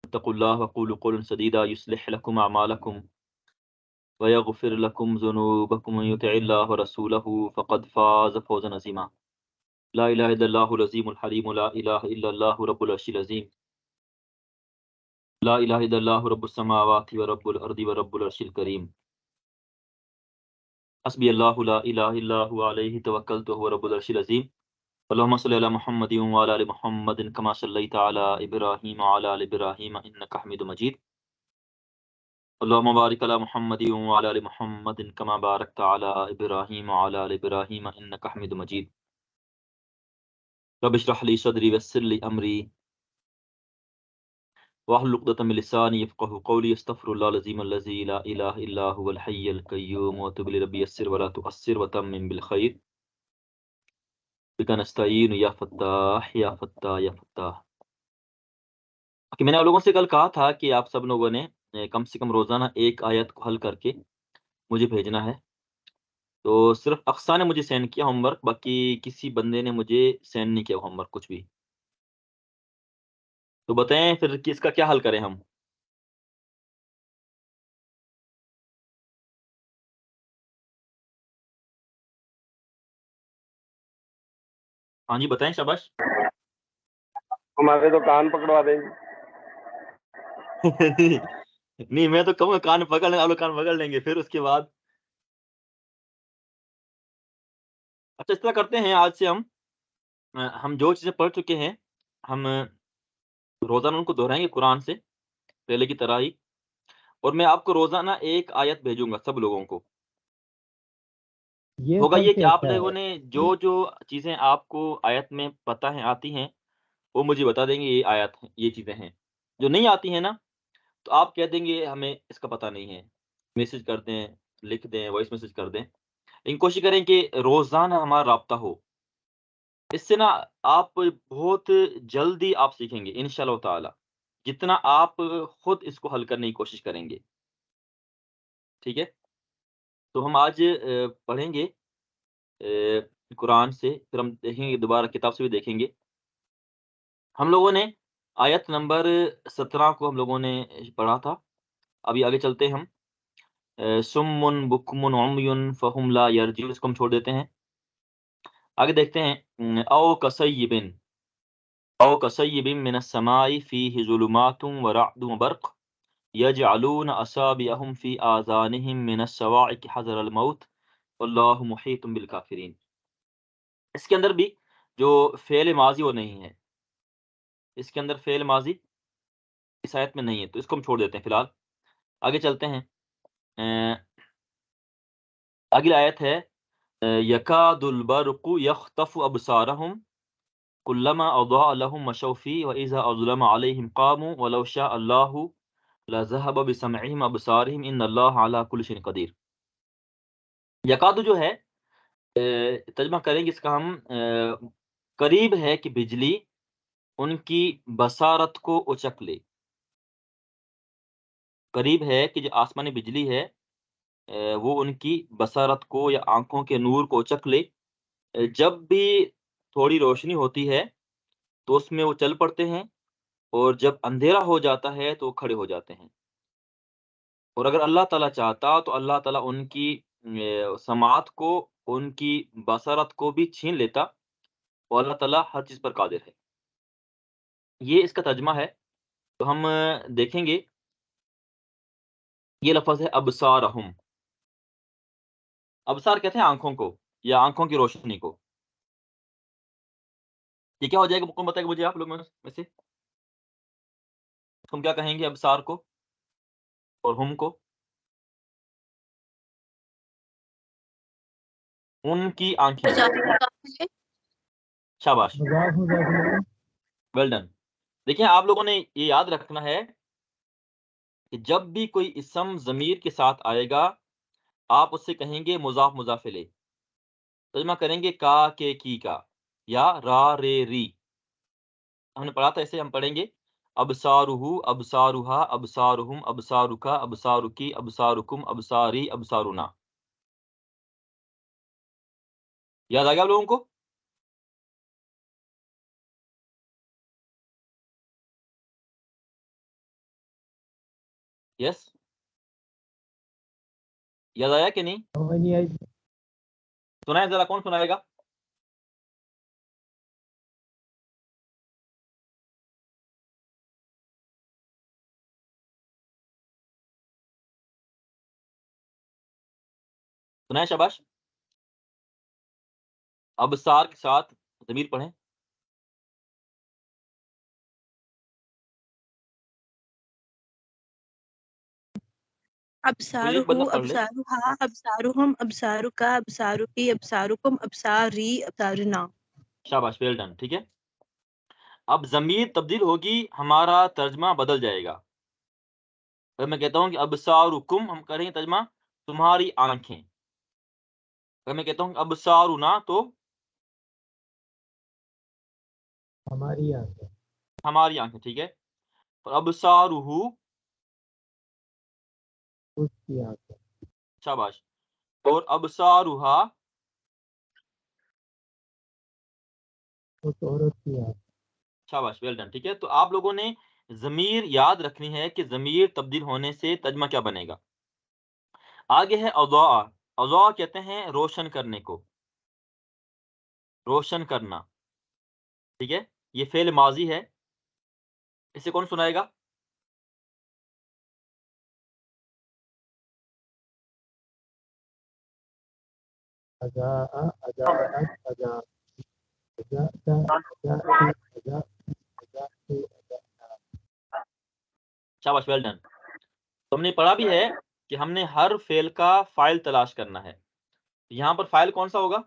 اتقوا اللہ وقولوا قولا سدیدا یصلح لکم اعمالکم ویغفر لکم ذنوبکم ومن یطع اللہ ورسولہ فقد فاز فوزا عظیما لا الہ الا اللہ العظیم الحلیم لا الہ الا اللہ رب العرش العظیم لا الہ الا اللہ رب السماوات ورب الارض ورب العرش الکریم حسبی اللہ لا الہ الا هو علیہ توکلت وهو رب العرش العظیم اللهم صل على محمد وعلى ال محمد كما صليت على ابراهيم وعلى ال ابراهيم انك حميد مجيد اللهم بارك على محمد وعلى ال محمد كما باركت على ابراهيم وعلى ال ابراهيم انك حميد مجيد رب اشرح لي صدري ويسر لي امري واحلل عقدة من لساني يفقهوا قولي استغفر الله العظيم الذي لا اله الا هو الحي القيوم وتوب الى ربي يسر ولا تؤثر وتمم بالخير بك نستعين يا فتاح يا فتاح يا فتاح کہ میں نے آپ لوگوں سے کل کہا تھا کہ آپ سب لوگوں نے کم سے کم روزانہ ایک آیت کو حل کر کے مجھے بھیجنا ہے. تو صرف اقصا نے مجھے سینڈ کیا ہوم ورک، باقی کسی بندے نے مجھے سینڈ نہیں کیا ہوم ورک کچھ بھی. تو بتائیں پھر کہ اس کا کیا حل کریں ہم؟ ہاں جی بتائیں شاباش. ہمارے تو کان پکڑوا دیں گے. نہیں میں تو کہوں گا کان پکڑ لیں، آپ لوگ کان پکڑ لیں گے، پھر اس کے بعد اچھا اس طرح کرتے ہیں، آج سے ہم جو چیزیں پڑھ چکے ہیں ہم روزانہ ان کو دہرائیں گے قرآن سے پہلے کی طرح ہی، اور میں آپ کو روزانہ ایک آیت بھیجوں گا سب لوگوں کو. ہوگا یہ کہ آپ لوگوں نے جو جو چیزیں آپ کو آیت میں پتہ ہیں آتی ہیں وہ مجھے بتا دیں گے، یہ آیت یہ چیزیں ہیں. جو نہیں آتی ہیں نا تو آپ کہہ دیں گے ہمیں اس کا پتہ نہیں ہے، میسج کر دیں، لکھ دیں، وائس میسج کر دیں. لیکن کوشش کریں کہ روزانہ ہمارا رابطہ ہو. اس سے نا آپ بہت جلدی آپ سیکھیں گے انشاءاللہ تعالی، جتنا آپ خود اس کو حل کرنے کی کوشش کریں گے. ٹھیک ہے، تو ہم آج پڑھیں گے قرآن سے، پھر ہم دیکھیں گے دوبارہ کتاب سے بھی دیکھیں گے. ہم لوگوں نے آیت نمبر 17 کو ہم لوگوں نے پڑھا تھا. ابھی آگے چلتے ہیں ہم. سمن بکمن عمیٌ فہم لا یرجعون، اس کو ہم چھوڑ دیتے ہیں. آگے دیکھتے ہیں. او کصیب من السماء فیہ ظلمات ورعد وبرق یجعلون اصابعهم فی آذانهم من الصواعق حذر الموت واللہ محیط بالکافرین. اس کے اندر بھی جو فعل ماضی وہ نہیں ہے، اس کے اندر فعل ماضی اس آیت میں نہیں ہے، تو اس کو ہم چھوڑ دیتے ہیں فی الحال. آگے چلتے ہیں. اگلی آیت ہے یکاد البرق یخطف ابصارهم کلما اضاء لهم مشوا فیہ واذا اظلم علیہم قاموا ولو شاء اللہ لذهب بسمعهم ابصارهم ان اللہ علی کل شیء قدیر. یکاد جو ہے ترجمہ کریں گے اس کا ہم قریب ہے کہ بجلی ان کی بصارت کو اچک لے. قریب ہے کہ جو آسمانی بجلی ہے وہ ان کی بصارت کو یا آنکھوں کے نور کو اچک لے. جب بھی تھوڑی روشنی ہوتی ہے تو اس میں وہ چل پڑتے ہیں، اور جب اندھیرا ہو جاتا ہے تو وہ کھڑے ہو جاتے ہیں. اور اگر اللہ تعالیٰ چاہتا تو اللہ تعالیٰ ان کی سماعت کو، ان کی بصارت کو بھی چھین لیتا، اور اللہ تعالیٰ ہر چیز پر قادر ہے. یہ اس کا ترجمہ ہے. تو ہم دیکھیں گے یہ لفظ ہے ابصارہم. ابصار کہتے ہیں آنکھوں کو یا آنکھوں کی روشنی کو. یہ کیا ہو جائے گا؟ کون بتائے گا مجھے آپ لوگوں میں سے؟ ہم کیا کہیں گے ابصار کو اور ہم کو؟ ان کی آنکھیں. شاباش، ویل ڈن. دیکھیں آپ لوگوں نے یہ یاد رکھنا ہے کہ جب بھی کوئی اسم ضمیر کے ساتھ آئے گا آپ اس سے کہیں گے مضاف مضاف الیہ. ترجمہ کریں گے کا کے کی کا یا را رے ری. ہم نے پڑھا تھا، اسے ہم پڑھیں گے ابصارہ ابصارہا ابصارہم ابصارکا ابصارکی ابصارکم ابصاری ابصارنا. یاد آ گیا آپ لوگوں کو؟ یس یاد آیا کہ نہیں؟ سنائیں ذرا، کون سنائے گا؟ سنائیں شاباش. ابصار کے ساتھ ضمیر پڑھیں. کوئی ایک ابصارہ بندہ پڑھ لے. ابصارها ابصارہم ابصارک ابصارکی ابصارکم ابصاری ابصارنا. شاباش، ویل ڈن. ٹھیک ہے، اب ضمیر تبدیل ہوگی، ہمارا ترجمہ بدل جائے گا. اگر میں کہتا ہوں کہ ابصارکم، ہم کریں گے ترجمہ تمہاری آنکھیں. اگر میں کہتا ہوں کہ ابصارنا، تو ہماری آنکھیں. ہماری آنکھیں. ٹھیک ہے، اور ابصارہ، اس کی آنکھیں. شاباش، اور ابصارها، اس عورت کی آنکھیں. شاباش، ویل ڈن. ٹھیک ہے، تو آپ لوگوں نے ضمیر یاد رکھنی ہے کہ ضمیر تبدیل ہونے سے ترجمہ کیا بنے گا. آگے ہے اضاء. اضاء کہتے ہیں روشن کرنے کو، روشن کرنا. ٹھیک ہے، یہ فعل ماضی ہے. اسے کون سنائے گا؟ اضاء اضاءت اضاء اضاءت اضاءتی اضاءتی اضاءنا. شاباش، ویل ڈن. تو ہم نے پڑھا بھی ہے کہ ہم نے ہر فعل کا فاعل تلاش کرنا ہے. یہاں پر فاعل کون سا ہوگا؟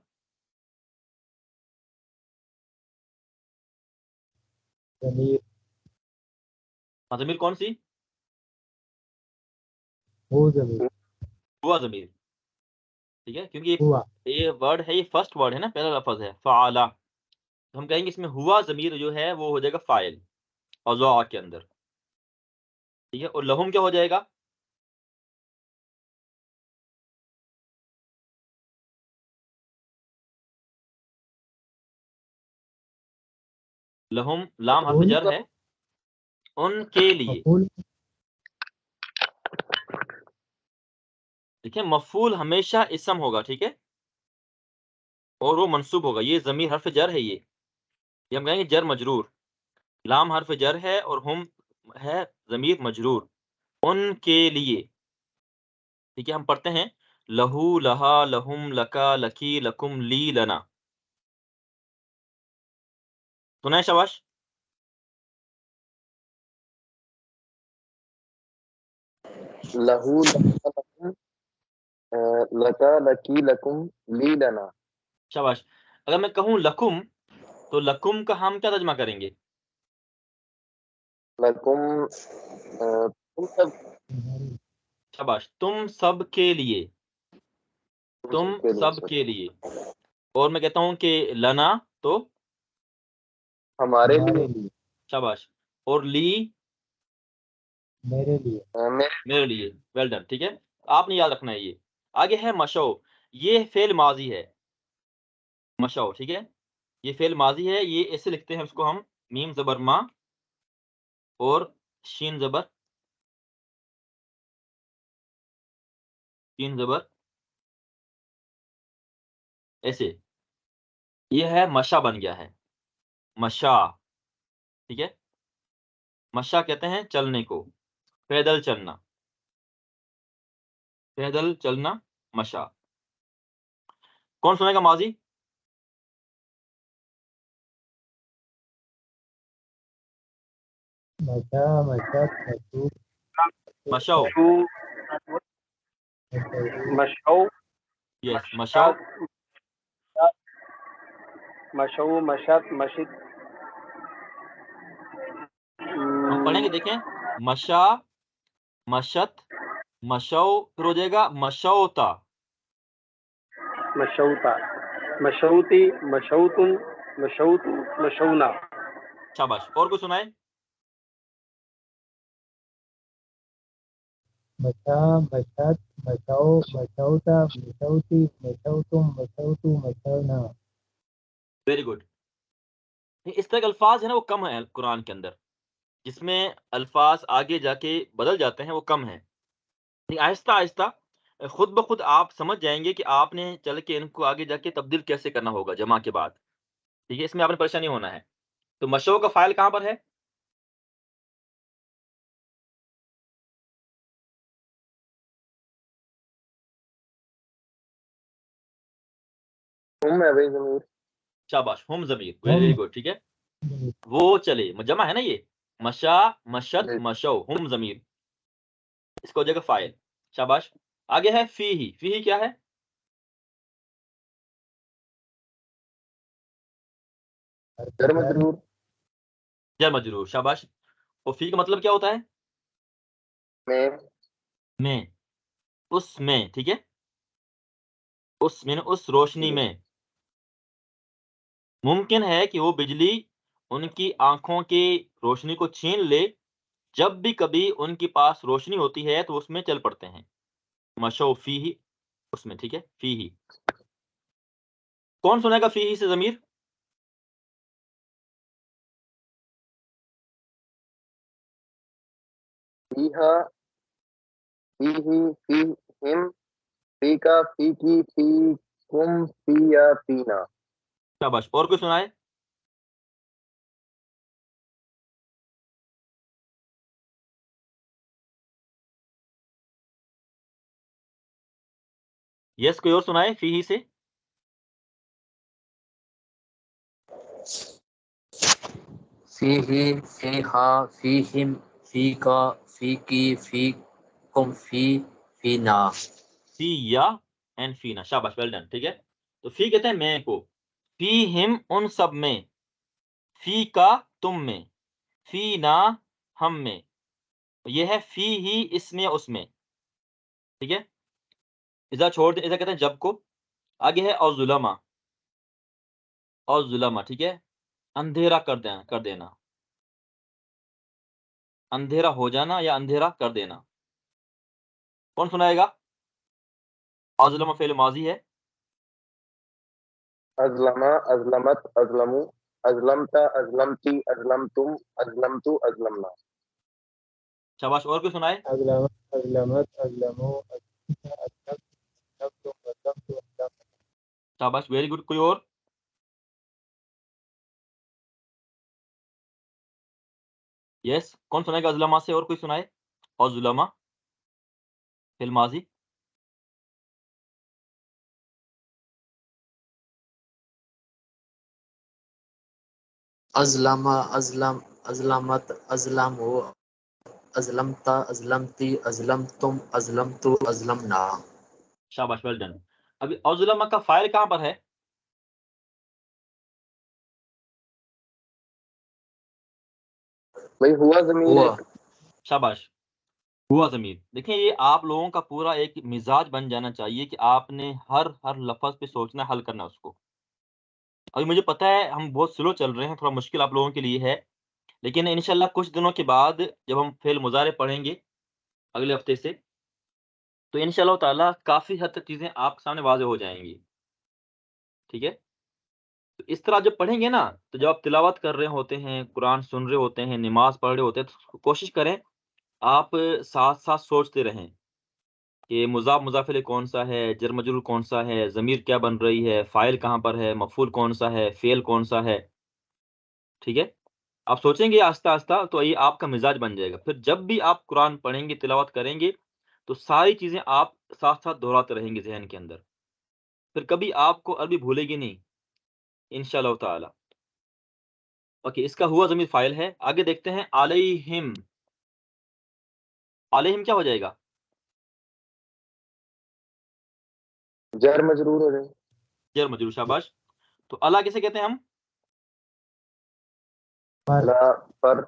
ضمیر. ضمیر کون سی؟ وہ ضمیر. ہوا ضمیر. ٹھیک ہے، کیونکہ ہوا. یہ ورڈ ہے، یہ فرسٹ ورڈ ہے نا، پہلا لفظ ہے فعلا. ہم کہیں گے اس میں ہوا ضمیر جو ہے وہ ہو جائے گا فاعل اضاء کے اندر. ٹھیک ہے، اور لہم کیا ہو جائے گا؟ لہم لام حرف مفعول. جر ہے، ان کے لیے. مفعول. دیکھیں مفعول ہمیشہ اسم ہوگا. ٹھیک ہے، اور وہ منصوب ہوگا. یہ ضمیر حرف جر ہے، یہ ہم کہیں گے جر مجرور. لام حرف جر ہے اور ہم ہے ضمیر مجرور. ان کے لیے. ٹھیک ہے، ہم پڑھتے ہیں لہو لہا لہم لکا لکی لکم لی لنا. سنائیں شاباش. لہو لکم لکا لکی لکم لی لنا. شاباش. اگر میں کہوں لکم، تو لکم کا ہم کیا ترجمہ کریں گے؟ لکم تم سب شاباش، تم سب کے لیے. تم کے لیے سب کے لیے. اور میں کہتا ہوں کہ لنا، تو ہمارے ہمارے لیے لیے. شاباش، اور لی میرے لیے. میرے لیے. Well done. ٹھیک ہے، آپ نے یاد رکھنا ہے. یہ آگے ہے مشو. یہ فعل ماضی ہے، مشو. ٹھیک ہے، یہ فعل ماضی ہے. یہ ایسے لکھتے ہیں اس کو ہم، میم زبر ما اور شین زبر شین زبر ایسے. یہ ہے مشا بن گیا ہے، مشا. ٹھیک ہے، مشا کہتے ہیں چلنے کو، پیدل چلنا، پیدل چلنا مشا. کون سنے گا ماضی؟ مشا مشت مشہور مشو. مشو یس، مشو. مشو مشت مشت. ہم پڑھیں گے، دیکھیں مشا مشت مشو، پھر ہو جائے گا مشوتا. مشوتا مشوتی مشوتن مشوت مشونا. شاباش. اور کوئی سنائے؟ مشا مشت مشو مشوتا مشوتی مشوتم مشوتو مشونا. Very good. اس طرح کے الفاظ ہیں نا وہ کم ہے قرآن کے اندر، جس میں الفاظ آگے جا کے بدل جاتے ہیں وہ کم ہیں. آہستہ آہستہ خود بخود آپ سمجھ جائیں گے کہ آپ نے چل کے ان کو آگے جا کے تبدیل کیسے کرنا ہوگا جمع کے بعد. ٹھیک ہے، اس میں آپ نے پریشانی ہونا ہے. تو مشو کا فائل کہاں پر ہے؟ ہم ہے بھائی ضمیر. شاباش، ہم ضمیر، ویری گڈ. ٹھیک ہے، وہ چلے جمع ہے نا، یہ مشا مشت مشو، ہم ضمیر، اس کو ہو جائے گا فائل. شاباش. آگے ہے فی ہی. فی ہی کیا ہے؟ جر مجرور. جر مجرور. شاباش. اور فی کا مطلب کیا ہوتا ہے؟ میں، اس میں. ٹھیک ہے، اس میں، اس روشنی میں. ممکن ہے کہ وہ بجلی ان کی آنکھوں کی روشنی کو چھین لے. جب بھی کبھی ان کے پاس روشنی ہوتی ہے تو اس میں چل پڑتے ہیں. مشو فی ہی، اس میں. ٹھیک ہے، فی ہی. کون سنے گا فی ہی سے ضمیر؟ فیہا، فیہی، فیہم، فیکا، فیکی، فیکم، فیا، فینا. شاباش. اور کوئی سنائے؟ یس، کوئی اور سنائے فی ہی سے؟ فیہی، فیہا، فیہم، فیکا، فیکی، فیکم، فینا. فی یا اینڈ فینا. شاباش، ویل ڈن. ٹھیک ہے، تو فی کہتے ہیں میں کو، فی ہم ان سب میں، فی کا تم میں، فی نا ہم میں. یہ ہے فی ہی اس میں اس میں. ٹھیک ہے، اذا چھوڑ دیں، اذا کہتے ہیں جب کو. آگے ہے اور ظلما. اور ظلما. ٹھیک ہے، اندھیرا کر دینا، اندھیرا ہو جانا یا اندھیرا کر دینا. کون سنائے گا؟ ازلم فعل ماضی ہے. ازلما، ازلمت، ازلمو، ازلمتا، ازلمتی، ازلمتم، ازلمتو، ازلمنا. شاباش. اور کوئی سنائے؟ أظلمت أظلمت أظلموا أظلمت أظلمت أظلمتم أظلمت أظلمت. شاباش، ویری گڈ. کوئی اور؟ یس، کون سنائے گا ظلما سے؟ اور کوئی سنائے؟ اور ظلما فعل ماضی. ازلم، ازلمت، ازلمو، ازلمتا، ازلمتی، ازلمتم، ازلمتو، ازلمنا. شاباش، ویل ڈن. ابھی ازلما کا فائل کہاں پر ہے؟ بھائی ہوا ضمیر ہوا. ایک. شاباش، ہوا ضمیر. دیکھیں، یہ آپ لوگوں کا پورا ایک مزاج بن جانا چاہیے کہ آپ نے ہر لفظ پہ سوچنا، حل کرنا اس کو. ابھی مجھے پتا ہے ہم بہت سلو چل رہے ہیں، تھوڑا مشکل آپ لوگوں کے لیے ہے، لیکن انشاءاللہ کچھ دنوں کے بعد جب ہم فعل مضارع پڑھیں گے اگلے ہفتے سے، تو انشاءاللہ تعالیٰ کافی حد تک چیزیں آپ کے سامنے واضح ہو جائیں گی. ٹھیک ہے، تو اس طرح جب پڑھیں گے نا، تو جب آپ تلاوت کر رہے ہوتے ہیں، قرآن سن رہے ہوتے ہیں، نماز پڑھ رہے ہوتے ہیں، تو کوشش کریں آپ ساتھ ساتھ سوچتے رہیں کہ مضاف مضاف الیہ کون سا ہے، جر مجرور کون سا ہے، ضمیر کیا بن رہی ہے، فاعل کہاں پر ہے، مفعول کون سا ہے، فعل کون سا ہے. ٹھیک ہے، آپ سوچیں گے آہستہ آہستہ تو یہ آپ کا مزاج بن جائے گا. پھر جب بھی آپ قرآن پڑھیں گے، تلاوت کریں گے، تو ساری چیزیں آپ ساتھ ساتھ دہراتے رہیں گے ذہن کے اندر. پھر کبھی آپ کو عربی بھولے گی نہیں انشاءاللہ تعالی. اوکے، اس کا ہوا ضمیر فاعل ہے. آگے دیکھتے ہیں علیہم. علیہم کیا ہو جائے گا؟ جر مجرور ہو جائے. جر مجرور. شاباش. تو اللہ کیسے کہتے ہیں ہم؟ اللہ پر،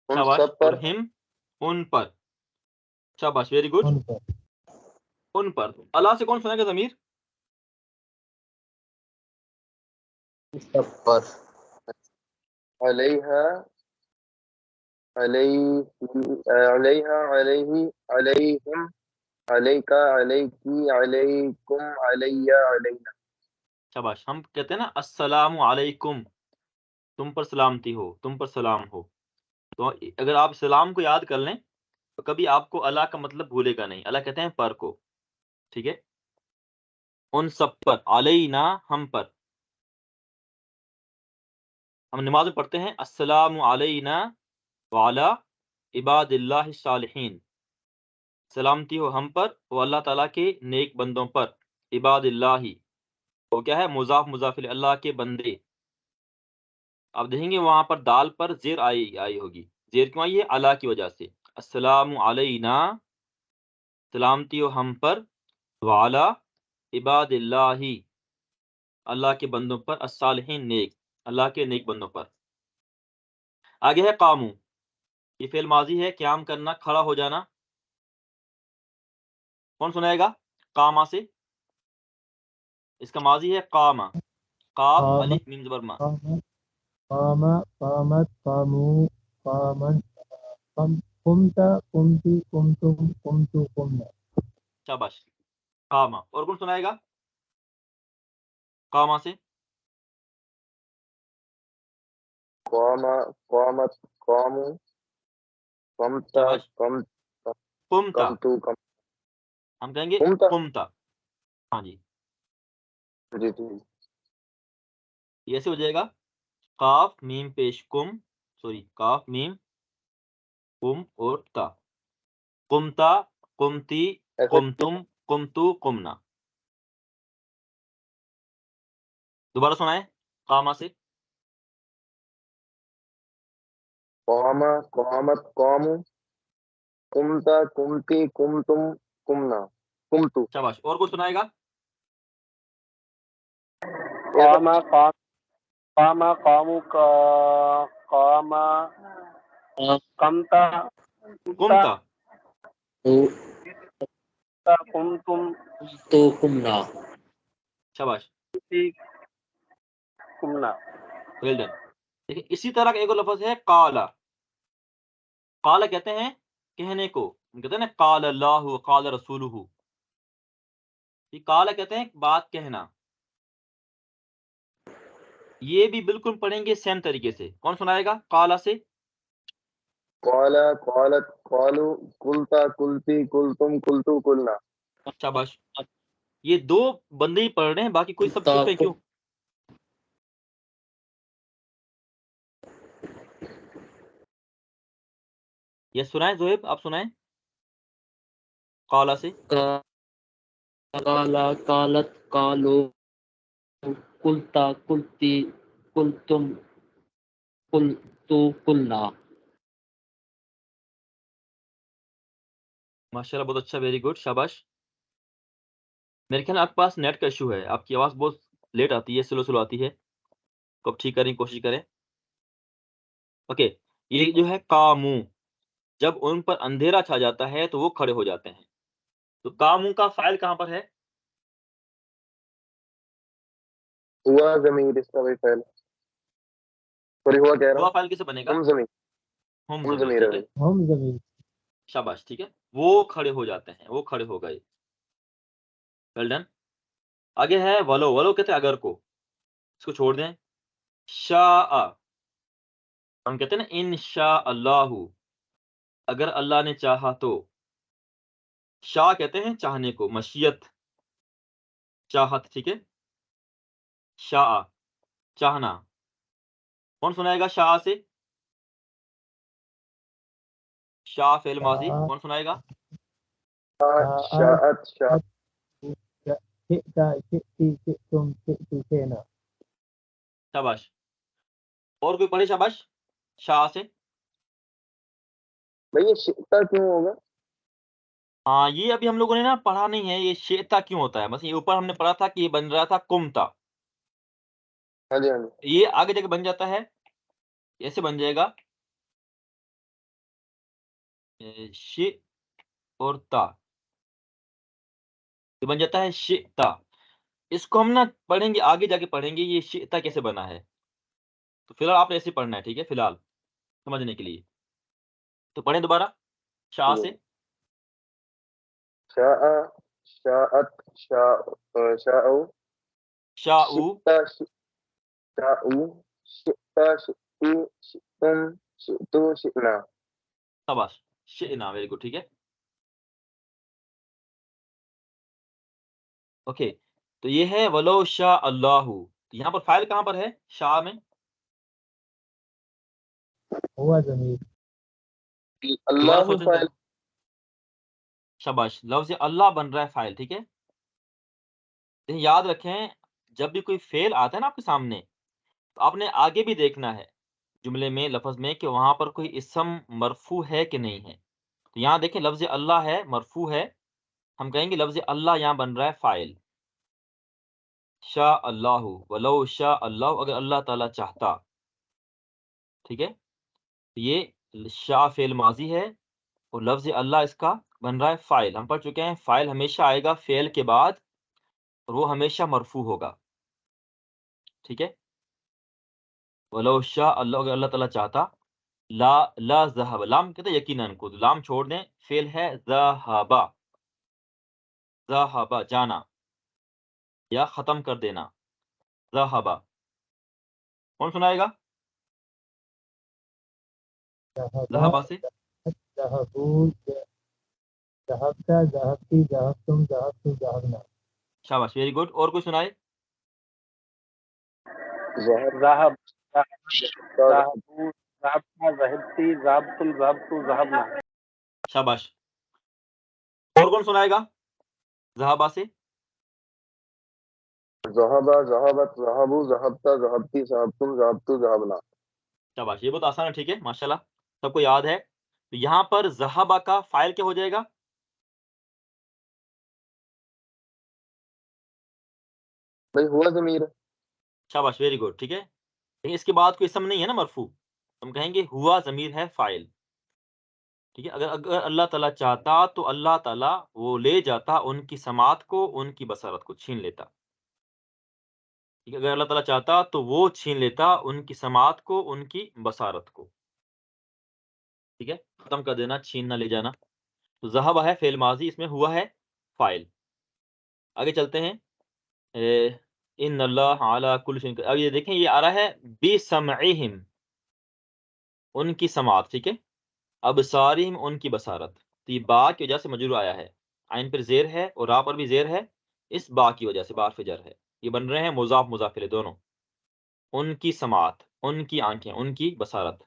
ان شاباش. سب اور پر. ہم ان پر. شاباش، ویری گڈ. ان پر ان پر. اللہ سے کون سنے گا ضمیر؟ سب پر. علیہا، علیہا، علیہ، علیہم، علیکا، علیکی، علیکم، علیہ، علینا. شاباش. ہم کہتے ہیں نا السلام علیکم، تم پر سلامتی ہو، تم پر سلام ہو. تو اگر آپ سلام کو یاد کر لیں تو کبھی آپ کو اللہ کا مطلب بھولے گا نہیں. اللہ کہتے ہیں پر کو. ٹھیک ہے، ان سب پر، علینا ہم پر. ہم نماز میں پڑھتے ہیں السلام علینا وعلی عباد اللہ الصالحین. سلامتی ہو ہم پر و اللہ تعالیٰ کے نیک بندوں پر. عباد اللہ وہ کیا ہے؟ مضاف مضاف الیہ، اللہ کے بندے. آپ دیکھیں گے وہاں پر دال پر زیر آئی ہوگی. زیر کیوں آئی ہے؟ اللہ کی وجہ سے. السلام علینا، سلامتی ہو ہم پر، وعلی عباد اللہ، اللہ کے بندوں پر، الصالحین نیک، اللہ کے نیک بندوں پر. آگے ہے قامو. یہ فعل ماضی ہے، قیام کرنا، کھڑا ہو جانا. کون سنائے گا قاما سے؟ اس کا ماضی ہے قاما. قاف قام الف میم زبر ما. قام قام قامت قاموا قامن قمت قمتی قمتم قمتو قمنا. شاباش. قاما. اور کون سنائے گا قاما سے؟ قام قامت قاموا قمت شاباش. قمت قمتا. قمتو قم ہم کہیں گے قمتا. قمتا. ہاں جی، جی جی. یہ ایسے ہو جائے گا قاف میم پیش کم، سوری قاف میم کم اور تا. قمتا قمتی ایسا قمتم قمتو قمنا. دوبارہ سنائیں قاما سے. قام قامت قاموا قمت قمتی قمتم قمنا قمتو. شاباش. اور کچھ سنائے گا؟ قام قام قاموا قام قمت قمتا. قمتم تو قمنا. شاباش. قمنا. Well done. دیکھیں اسی طرح کا ایک اور لفظ ہے قالا. قالا کہتے ہیں کہنے کو. کہتے ہیں نا قال اللہ قال رسولہ. یہ قالا کہتے ہیں بات کہنا. یہ بھی بالکل پڑھیں گے سیم طریقے سے. کون سنائے گا قالا سے؟ قال قالت قالوا قلت قلتی قلتم قلتو قلنا. شاباش. یہ دو بندے ہی پڑھ رہے ہیں، باقی کوئی سب چپ ہے کیوں؟ یہ سنائیں زہیب، آپ سنائیں قالا سے. قال قالت قالوا قلت قلتی قلتم قلتو قلنا. ماشاء اللہ، بہت اچھا، ویری گڈ، شاباش. میرے خیال آپ کے پاس نیٹ کا ایشو ہے، آپ کی آواز بہت لیٹ آتی ہے، سلو سلو آتی ہے. تو اب ٹھیک کریں کی کوشش کریں. اوکے، یہ جو ہے قامو، جب ان پر اندھیرا چھا جاتا ہے تو وہ کھڑے ہو جاتے ہیں. تو قامو کا فاعل کہاں پر ہے؟ ہوا ضمیر اس کا وہی فعل. سوری ہوا کہہ رہا ہوا ہوں. فاعل کیسے بنے گا؟ ہم ضمیر ہم ہم ضمیر. ضمیر ٹھیک ہے. ہے، ہم زمین. شاباش. ٹھیک ہے، وہ کھڑے ہو جاتے ہیں، وہ کھڑے ہو گئے. Well done. آگے ہے ولو. ولو کہتے ہیں اگر کو، اس کو چھوڑ دیں. شاء، ہم کہتے ہیں نا ان شاء اللہ، اگر اللہ نے چاہا تو. شاء کہتے ہیں چاہنے کو، مشیت، چاہت. ٹھیک ہے، شاء چاہنا. کون سنائے گا شاء سے؟ شاء فعل ماضی. کون سنائے گا؟ شاءت شاء شئت شئتی شئتم شئتو شئنا. شاباش. اور کوئی پڑھے شاباش شاء سے؟ بھئی یہ شئتا کیوں ہوگا؟ ہاں، یہ ابھی ہم لوگوں نے نا پڑھا نہیں ہے یہ شئتا کیوں ہوتا ہے. بس یہ اوپر ہم نے پڑھا تھا کہ یہ بن رہا تھا کمتا. ہاں جی ہاں جی. یہ آگے جا کے بن جاتا ہے، ایسے بن جائے گا ش اور تا. یہ بن جاتا ہے شئتا. اس کو ہم نا پڑھیں گے، آگے جا کے پڑھیں گے یہ شئتا کیسے بنا ہے. تو فی الحال آپ نے ایسے پڑھنا ہے. ٹھیک ہے، فی الحال سمجھنے کے لیے. تو پڑھیں دوبارہ شاء سے. شاء شاءت شاء شاء شاء شئتا شاء شئتی شئتم شئتو شئنا. شاباش، شئنا، ویری گڈ، ٹھیک ہے. اوکے، تو یہ ہے ولو شاء اللہ. تو یہاں پر فاعل کہاں پر ہے شاء میں؟ ہوا ضمیر. دوبارہ اللہ سوچیں فاعل. ذرا. شاباش، لفظ اللہ بن رہا ہے فاعل، ٹھیک ہے. لیکن یاد رکھیں جب بھی کوئی فعل آتا ہے نا آپ کے سامنے، تو آپ نے آگے بھی دیکھنا ہے جملے میں، لفظ میں، کہ وہاں پر کوئی اسم مرفوع ہے کہ نہیں ہے. تو یہاں دیکھیں لفظ اللہ ہے، مرفوع ہے، ہم کہیں گے لفظ اللہ یہاں بن رہا ہے فاعل. شاء اللہ، ولو شاء اللہ، اگر اللہ تعالیٰ چاہتا، ٹھیک ہے. یہ شاء فعل ماضی ہے اور لفظ اللہ اس کا بن رہا ہے فاعل. ہم پڑھ چکے ہیں فاعل ہمیشہ آئے گا فعل کے بعد اور وہ ہمیشہ مرفوع ہوگا، ٹھیک ہے. ولو شاء اللہ، اگر اللہ تعالیٰ چاہتا، لا ذہب، لام کہتے ہیں یقیناً کو، لام چھوڑ دیں، فعل ہے ذہبا، ذہبا جانا یا ختم کر دینا، ذہبا. کون سنائے گا ذہبا سے؟ ذهبوا ذهبت ذهبتي ذهبتم ذهبت ذهبنا. شاباش، ویری گڈ. اور کوئی سنائے؟ ذہب ذهب کا ذهبوا ذهبت ذهبتي ذهبتم ذهبتوا ذهبنا. شاباش. اور کون سنائے گا ذہبا سے؟ ذہب ذہبت ذہبوا ذہبت ذہبتی ذہبتم ذہبتو ذہبنا. شاباش، یہ بہت آسان ہے، ٹھیک ہے، ماشاءاللہ سب کو یاد ہے. تو یہاں پر ذہبا کا فاعل کیا ہو جائے گا؟ بھائی ہوا ضمیر ہے. شاباش، ویری گڈ، ٹھیک ہے. لیکن اس کے بعد کوئی اسم نہیں ہے نا مرفوع، ہم کہیں گے ہوا ضمیر ہے فاعل، ٹھیک ہے. اگر اللہ تعالیٰ چاہتا تو اللہ تعالیٰ وہ لے جاتا ان کی سماعت کو، ان کی بصارت کو چھین لیتا، ٹھیک ہے. اگر اللہ تعالیٰ چاہتا تو وہ چھین لیتا ان کی سماعت کو، ان کی بصارت کو، ٹھیک ہے، ختم کر دینا، چھیننا، لے جانا. تو ذہب ہے فعل ماضی، اس میں ہوا ہے فاعل. آگے چلتے ہیں. ان اللہ علی کل شیء، اب یہ دیکھیں یہ آ رہا ہے بسمعہم، ان کی سماعت، ٹھیک ہے، ابصارہم، ان کی بصارت. تو یہ با کی وجہ سے مجرور آیا ہے، عین پر زیر ہے اور را پر بھی زیر ہے، اس با کی وجہ سے با حرف جر ہے. یہ بن رہے ہیں مضاف مضاف الیہ دونوں. ان کی سماعت، ان کی آنکھیں، ان کی بصارت.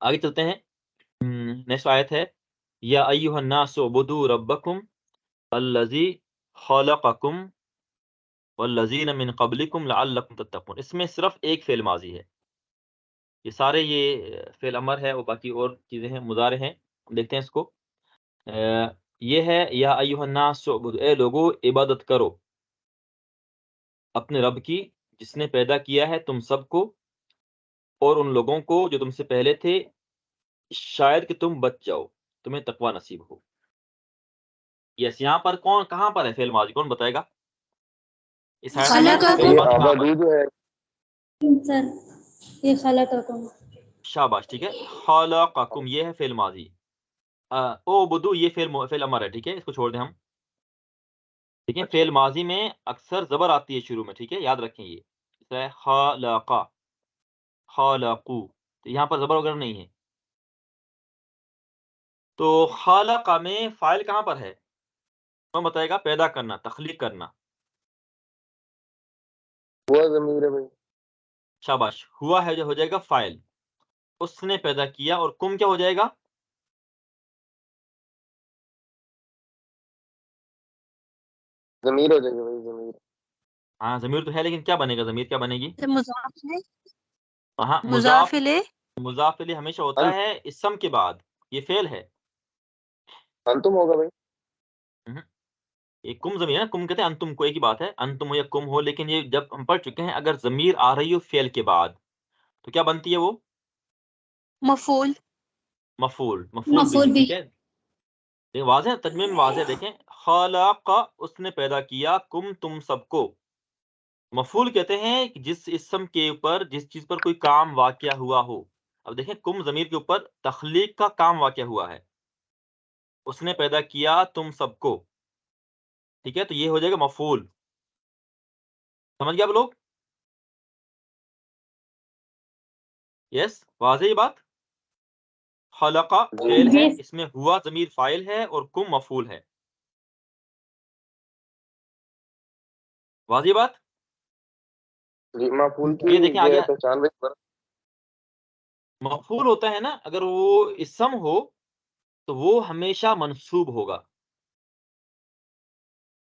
آگے چلتے ہیں. نیکسٹ آیت ہے یا ایھا الناس اعبدوا ربکم الذی خلقکم والذین من قبلکم لعلکم تتقون. اس میں صرف ایک فعل ماضی ہے، یہ سارے یہ فعل امر ہے اور باقی اور چیزیں ہیں، مضارع ہیں. دیکھتے ہیں اس کو. یہ ہے یا ایھا الناس اعبدوا، اے لوگو عبادت کرو اپنے رب کی جس نے پیدا کیا ہے تم سب کو اور ان لوگوں کو جو تم سے پہلے تھے، شاید کہ تم بچ جاؤ، تمہیں تقوی نصیب ہو. یس، یہاں پر کون کہاں پر ہے فعل ماضی، کون بتائے گا اس آیت میں خلقکم. فعل یہ ماضی کہاں پر آبادو ہے؟ جو ہے سر یہ خلقکم. شاباش، ٹھیک ہے. خلقکم یہ ہے فعل ماضی. او بدو یہ فعل امر ہے، ٹھیک ہے، اس کو چھوڑ دیں ہم. ٹھیک ہے، فعل ماضی میں اکثر زبر آتی ہے شروع میں، ٹھیک ہے، یاد رکھیں. یہ جیسے خلق، خلقو، تو یہاں پر زبر وغیرہ نہیں ہے. تو خالق میں فاعل کہاں پر ہے، کون بتائے گا؟ پیدا کرنا، تخلیق کرنا. ہوا ضمیر ہے بھائی. شاباش، ہوا ہے جو ہو جائے گا فاعل، اس نے پیدا کیا. اور کم کیا ہو جائے گا؟ ضمیر ہو جائے گا بھائی، ضمیر. ہاں ضمیر تو ہے، لیکن کیا بنے گا؟ ضمیر کیا بنے گی؟ مضاف ہے، ہاں مضاف الیہ. مضاف الیہ ہمیشہ ہوتا ہے اسم کے بعد، یہ فعل ہے. انتم ہوگا بھائی. یہ کم ضمیر ہے نا، کم کہتے ہیں انتم کو، ایک ہی بات ہے، انتم ہو یا کم ہو. لیکن یہ جب ہم پڑھ چکے ہیں اگر ضمیر آ رہی ہو فعل کے بعد تو کیا بنتی ہے؟ وہ مفعول. مفعول بھی، ٹھیک ہے. دیکھیں واضح ترجمے میں واضح، دیکھیں خلق اس نے پیدا کیا، کم تم سب کو. مفعول کہتے ہیں کہ جس اسم کے اوپر جس چیز پر کوئی کام واقع ہوا ہو. اب دیکھیں کم ضمیر کے اوپر تخلیق کا کام واقع ہوا ہے، اس نے پیدا کیا تم سب کو، ٹھیک ہے، تو یہ ہو جائے گا مفعول. سمجھ گئے آپ لوگ؟ یس واضح یہ بات. خلقہ فعل ہے، اس میں ہوا ضمیر فاعل ہے اور کم مفعول ہے. واضح بات. جی مفعول یہ کی دیکھیں جو آگے ہے پہچان بھائی. مفعول ہوتا ہے نا، اگر وہ اسم ہو تو وہ ہمیشہ منصوب ہوگا.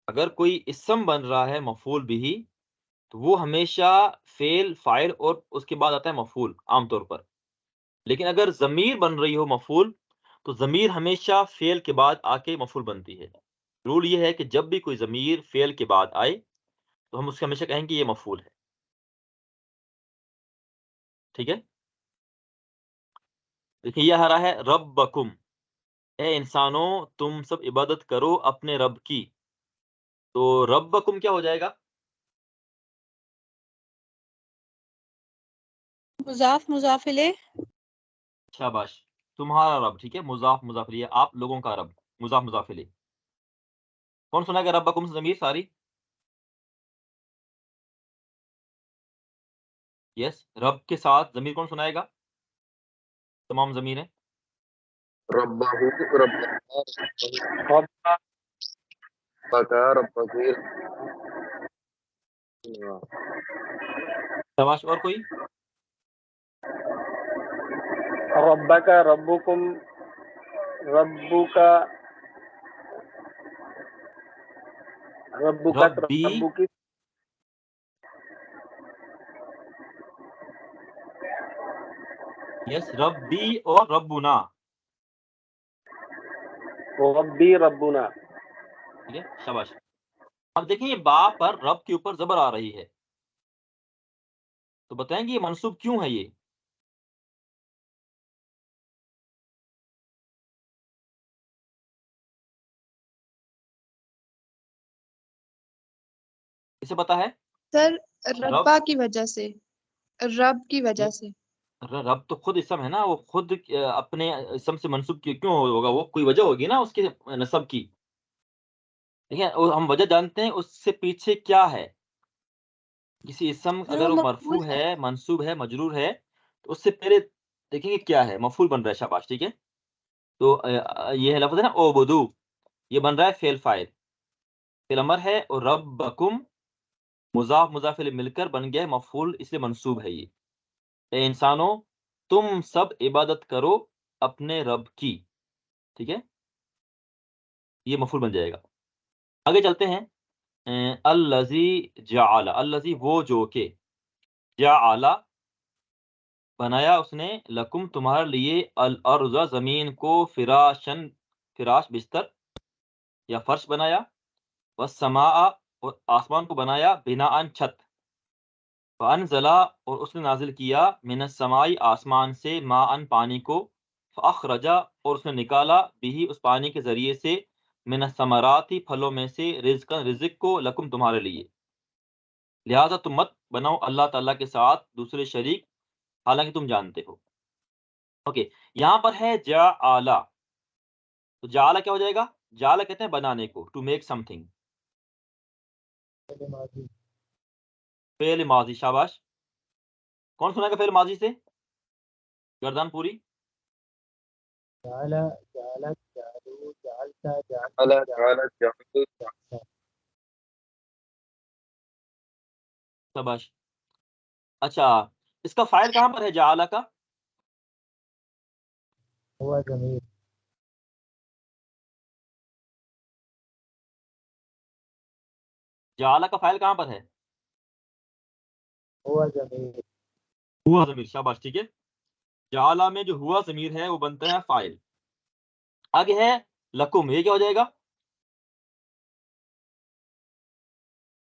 اگر کوئی اسم بن رہا ہے مفعول بھی تو وہ ہمیشہ فعل فاعل اور اس کے بعد آتا ہے مفعول عام طور پر. لیکن اگر ضمیر بن رہی ہو مفعول تو ضمیر ہمیشہ فعل کے بعد آ کے مفعول بنتی ہے. رول یہ ہے کہ جب بھی کوئی ضمیر فعل کے بعد آئے تو ہم اس کو ہمیشہ کہیں گے یہ مفعول ہے. ٹھیک ہے. دیکھیے یہ ہرا ہے ربکم، اے انسانوں تم سب عبادت کرو اپنے رب کی. تو ربکم کیا ہو جائے گا؟ مضاف مضاف الیہ. شاباش، تمہارا رب. ٹھیک ہے، مضاف مضاف الیہ، آپ لوگوں کا رب، مضاف مضاف الیہ. کون سنا گا ربکم سے ضمیر ساری؟ یس، رب کے ساتھ ضمیر کون سنائے گا؟ تمام ضمیر ہیں. ربہ ربہ شاباش. اور کوئی؟ ربک ربکم ربک ربک ربی. ربکی یس، ربی اور ربنا. ربی ربنا. ٹھیک ہے، شاباش. اب دیکھیں یہ با پر رب کے اوپر زبر آ رہی ہے، تو بتائیں گے یہ منصوب کیوں ہے؟ یہ اسے پتا ہے؟ سر رب ربا کی وجہ سے، رب کی وجہ سے. رب تو خود اسم ہے نا، وہ خود اپنے اسم سے منصوب کیوں ہوگا؟ وہ کوئی وجہ ہوگی نا اس کے نسب کی. ٹھیک ہے، ہم وجہ جانتے ہیں اس سے پیچھے کیا ہے. کسی اسم اگر وہ مرفوع ہے، منصوب ہے، مجرور ہے تو اس سے پہلے دیکھیں گے کیا ہے. مفعول بن رہا ہے. شاباش. ٹھیک ہے، تو یہ لفظ ہے نا اوبدو، یہ بن رہا ہے فعل فاعل، فعل امر ہے. اور ربکم مضاف مضاف الیہ مل کر بن گیا ہے مفعول، اس لیے منصوب ہے یہ. اے انسانوں تم سب عبادت کرو اپنے رب کی. ٹھیک ہے، یہ مفعول بن جائے گا. آگے چلتے ہیں. الذی جعل، الذی وہ جو کہ، جعل بنایا اس نے، لکم تمہارے لیے، الارض زمین کو، فراشن فراش بستر یا فرش بنایا، والسماء اور آسمان کو بنایا، بناءً چھت، فانزل اور اس نے نازل کیا، من السماء آسمان سے، ماءً پانی کو، فاخرج اور اس نے نکالا، بھی اس پانی کے ذریعے سے، من الثمرات پھلوں میں سے، رزقاً رزق کو، لکم تمہارے لیے. لہٰذا تم مت بناؤ اللہ تعالیٰ کے ساتھ دوسرے شریک حالانکہ تم جانتے ہو. اوکے، یہاں پر ہے جعل، تو جعل کیا ہو جائے گا؟ جعل کہتے ہیں بنانے کو، ٹو میک سم تھنگ. فعل ماضی. شاباش. کون سنائے گا فعل ماضی سے؟ گردان پوری. جعل جعلت جعلوا جعلت اللہ جعلوا تعالی شاباش. اچھا، اس کا فاعل کہاں پر ہے جعل کا؟ هو ضمیر جعل کا فاعل کہاں پر ہے؟ هو ضمیر ہوا ضمیر. شاباش. ٹھیک ہے، جعل میں جو ہوا ضمیر ہے وہ بنتا ہے فاعل. آگے ہے لکم، یہ کیا ہو جائے گا؟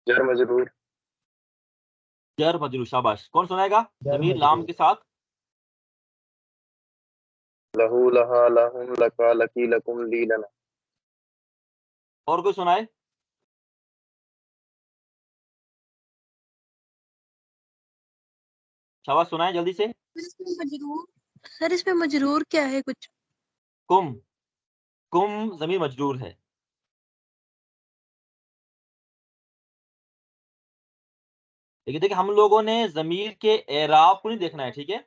جر مجرور جر مجرور. شاباش. کون سنائے گا جر ضمیر لام مجرور کے ساتھ؟ لہو لہا لہم لکا لکی لکم لی لنا. اور کوئی سنائے؟ شاباش، سنائے جلدی سے. سر اس میں مجرور کیا ہے کچھ؟ کم، کم ضمیر مجرور ہے. لیکن دیکھیں ہم لوگوں نے ضمیر کے اعراب کو نہیں دیکھنا ہے، ٹھیک ہے؟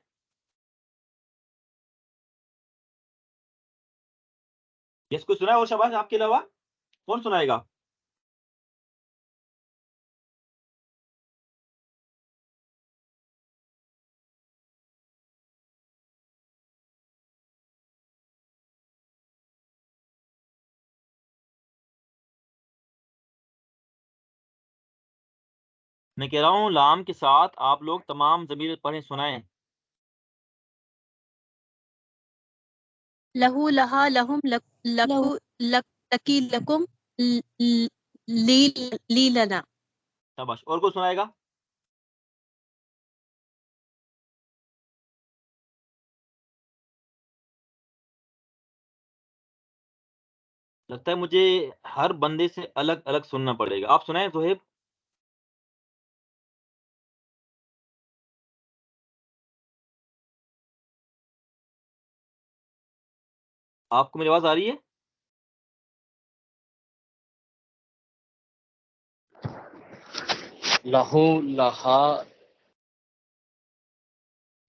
اس کو سنا ہے اور شاباش آپ کے علاوہ کون سنائے گا؟ میں کہہ رہا ہوں لام کے ساتھ آپ لوگ تمام ضمیر پڑھیں، سنائیں۔ لہو لہا لہم لکو لکی لکم لی لنا. شاباش، اور کو سنائے گا؟ لگتا ہے مجھے ہر بندے سے الگ الگ سننا پڑے گا، آپ سنائیں زہیب۔ آپ کو میری آواز آ رہی ہے؟ لہو لہا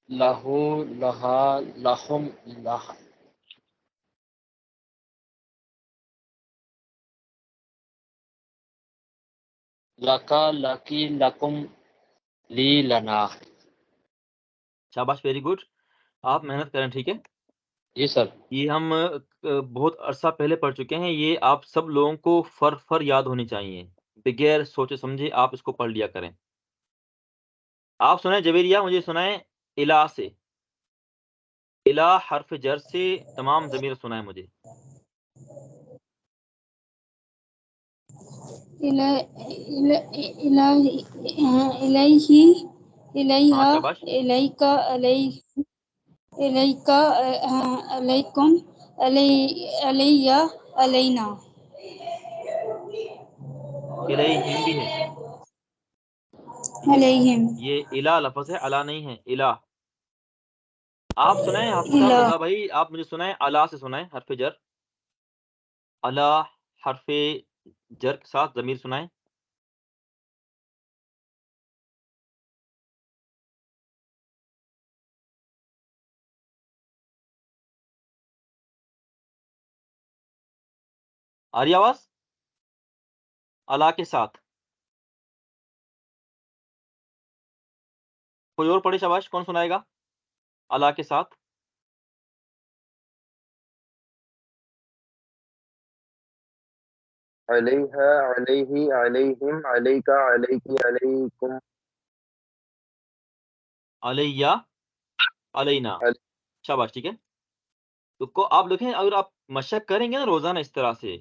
لہو لہا لہم لہ لکا لکی لکم لی لنا. شاباش، ویری گڈ، آپ محنت کریں، ٹھیک ہے؟ جی سر. یہ ہم بہت عرصہ پہلے پڑھ چکے ہیں، یہ آپ سب لوگوں کو فر یاد ہونی چاہیے، بغیر سوچے سمجھے آپ اس کو پڑھ لیا کریں۔ آپ سنائیں جویریہ، مجھے سنائیں الہ سے، الہ حرف جر سے تمام ضمیر سنائیں مجھے۔ الیہ ہاں الیہا شاباش، الیکا الیکا علیکم علیہ علینا. الیہم بھی ہے، ٹھیک ہے؟ علیہم یہ الہ لفظ ہے، الہ نہیں ہے، الہ۔ آپ سنائیں حافظ صاحب، الہ رضا بھائی، آپ مجھے سنائیں الہ سے، سنائیں حرف جر، الہ حرف جر کے ساتھ ضمیر سنائیں۔ آ رہی آواز؟ الہ کے ساتھ کوئی اور پڑھے شاباش، کون سنائے گا الہ کے ساتھ؟ علیہا علیہ علیہم علیکا علیکی علیکم علیہ علینا، شاباش، ٹھیک ہے؟ تو کو آپ دیکھیں، اگر آپ مشق کریں گے نا روزانہ اس طرح سے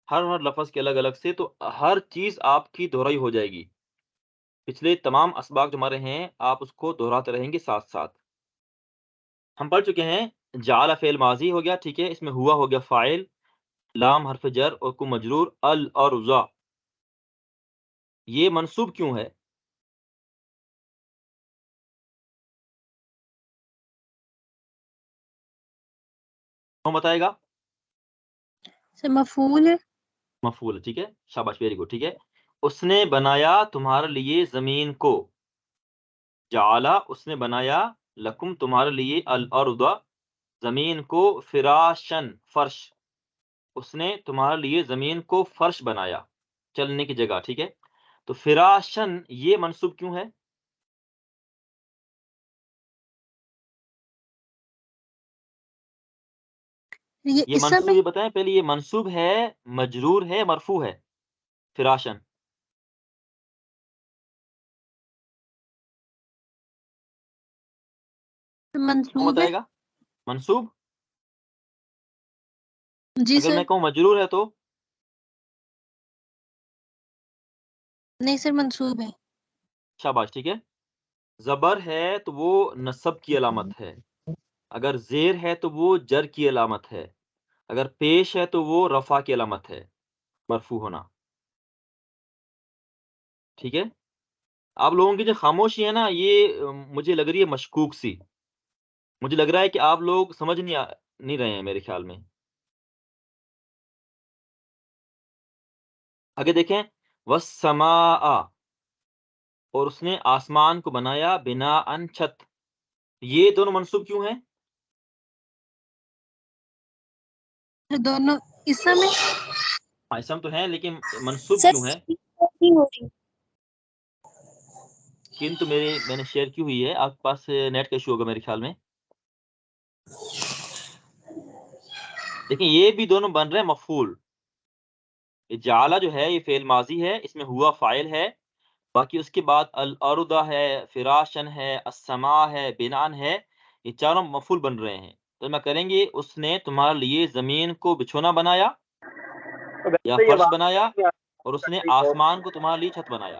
ہر لفظ کے الگ الگ سے، تو ہر چیز آپ کی دہرائی ہو جائے گی۔ پچھلے تمام اسباق جو ہمارے ہیں آپ اس کو دہراتے رہیں گے ساتھ ساتھ۔ ہم پڑھ چکے ہیں جعل فعل ماضی ہو گیا، ٹھیک ہے؟ اس میں ہوا ہو گیا فاعل، لام حرف جر اور کو مجرور، ال اور ذا۔ یہ منصوب کیوں ہے؟ کون بتائے گا؟ سے مفعول ہے. مفعول، ٹھیک ہے، شاباش، ویری گڈ، ٹھیک ہے۔ اس نے بنایا تمہارے لیے زمین کو، جعلا اس نے بنایا، لکم تمہارے لیے، الارض زمین کو، فراشن فرش، اس نے تمہارے لیے زمین کو فرش بنایا، چلنے کی جگہ، ٹھیک ہے؟ تو فراشن یہ منصوب کیوں ہے؟ یہ یہ اسم منصوب، ہے. یہ بتائیں پہلے، یہ منصوب ہے، مجرور ہے، مرفوع ہے؟ فراشن کون منصوب ہے. بتائے گا؟ منصوب؟ جی اگر سر. میں کہوں مجرور ہے تو؟ نہیں سر، منصوب ہے. شاباش، ٹھیک ہے۔ زبر ہے تو وہ نصب کی علامت ہے، اگر زیر ہے تو وہ جر کی علامت ہے، اگر پیش ہے تو وہ رفع کی علامت ہے، مرفوع ہونا، ٹھیک ہے؟ آپ لوگوں کی جو خاموشی ہے نا، یہ مجھے لگ رہی ہے مشکوک سی، مجھے لگ رہا ہے کہ آپ لوگ سمجھ نہیں رہے ہیں میرے خیال میں۔ آگے دیکھیں، والسماء، اور اس نے آسمان کو بنایا بنا ان چھت. یہ دونوں منصوب کیوں ہیں؟ دونوں اسم ہے. اسم تو ہیں لیکن منصوب سر کیوں ہے؟ نہیں ہو رہی. کنتو میں نے شیئر کی ہوئی ہے. آپ کے پاس نیٹ کا ایشو ہوگا میرے خیال میں. دیکھیں یہ بھی دونوں بن رہے ہیں مفعول. جعل جو ہے یہ فعل ماضی ہے، اس میں ہوا فاعل ہے. باقی اس کے بعد الارض ہے، فراشن ہے، السماء ہے، بنان ہے، یہ چاروں مفعول بن رہے ہیں. تو میں کریں گے اس نے تمہارے لیے زمین کو بچھونا بنایا یا ویسے یہ فرش بات بنایا، اور اس نے آسمان کو تمہارے لیے چھت بنایا.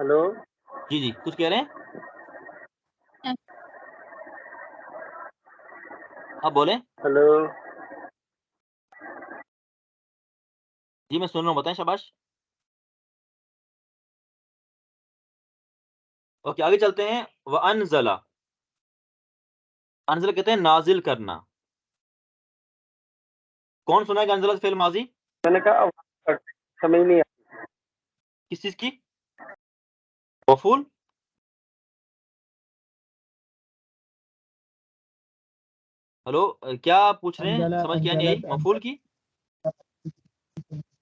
ہلو جی جی کچھ کہہ رہے ہیں؟ آپ بولیں. ہلو جی میں سن رہا ہوں، بتائیں. شاباش. اوکے آگے چلتے ہیں. وَأَنزَلَ، انزل کہتے ہیں نازل کرنا. کون سنا ہے کہ انزل فعل ماضی؟ میں نے کہا سمجھ نہیں آئی. کس چیز کی؟ مفعول. ہلو کیا پوچھ رہے ہیں؟ انزل سمجھ کیا نہیں آئی؟ مفعول کی.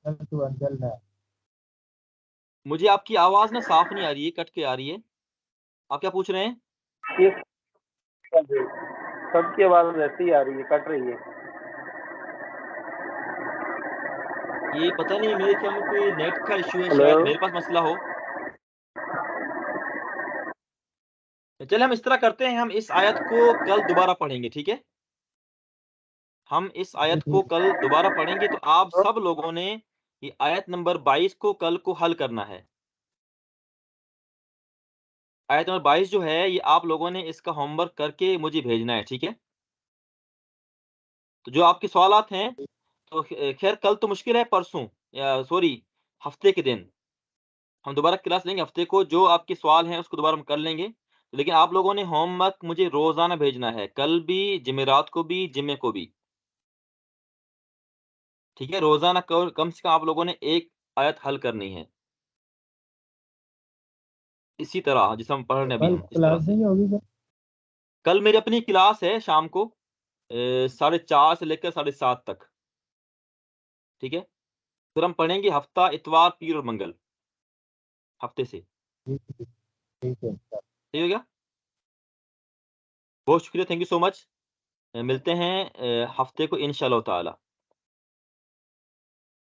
انزلنا. مجھے آپ کی آواز نا صاف نہیں آ رہی ہے، کٹ کے آ رہی ہے. آپ کیا پوچھ رہے ہیں؟ یہ سب کی آواز ویسے ہی آ رہی ہے، کٹ رہی ہے. یہ پتہ نہیں، میرے خیال میں کوئی نیٹ کا ایشو ہے، ہلو شاید میرے پاس مسئلہ ہو. چلے ہم اس طرح کرتے ہیں، ہم اس آیت کو کل دوبارہ پڑھیں گے، ٹھیک ہے؟ ہم اس آیت کو کل دوبارہ پڑھیں گے. تو آپ سب لوگوں نے یہ آیت نمبر 22 کو کل کو حل کرنا ہے. آیت نمبر 22 جو ہے یہ آپ لوگوں نے اس کا ہوم ورک کر کے مجھے بھیجنا ہے، ٹھیک ہے؟ تو جو آپ کے سوالات ہیں تو خیر کل تو مشکل ہے، پرسوں یا سوری ہفتے کے دن ہم دوبارہ کلاس لیں گے. ہفتے کو جو آپ کے سوال ہیں اس کو دوبارہ ہم کر لیں گے. لیکن آپ لوگوں نے ہوم ورک مجھے روزانہ بھیجنا ہے، کل بھی، جمعرات کو بھی، جمعے کو بھی، ٹھیک ہے؟ روزانہ کم سے کم آپ لوگوں نے ایک آیت حل کرنی ہے، اسی طرح جسے ہم پڑھ رہے ہیں ابھی. کل ہم اس طرح کلاس سے نہیں ہوگی سر؟ کل میری اپنی کلاس ہے شام کو 4:30 سے لے کر 7:30 تک، ٹھیک ہے؟ پھر ہم پڑھیں گے ہفتہ اتوار پیر اور منگل ہفتے سے. ٹھیک ہے. صحیح ہو گیا؟ بہت شکریہ، تھینک یو سو مچ. ملتے ہیں ہفتے کو انشاءاللہ تعالی.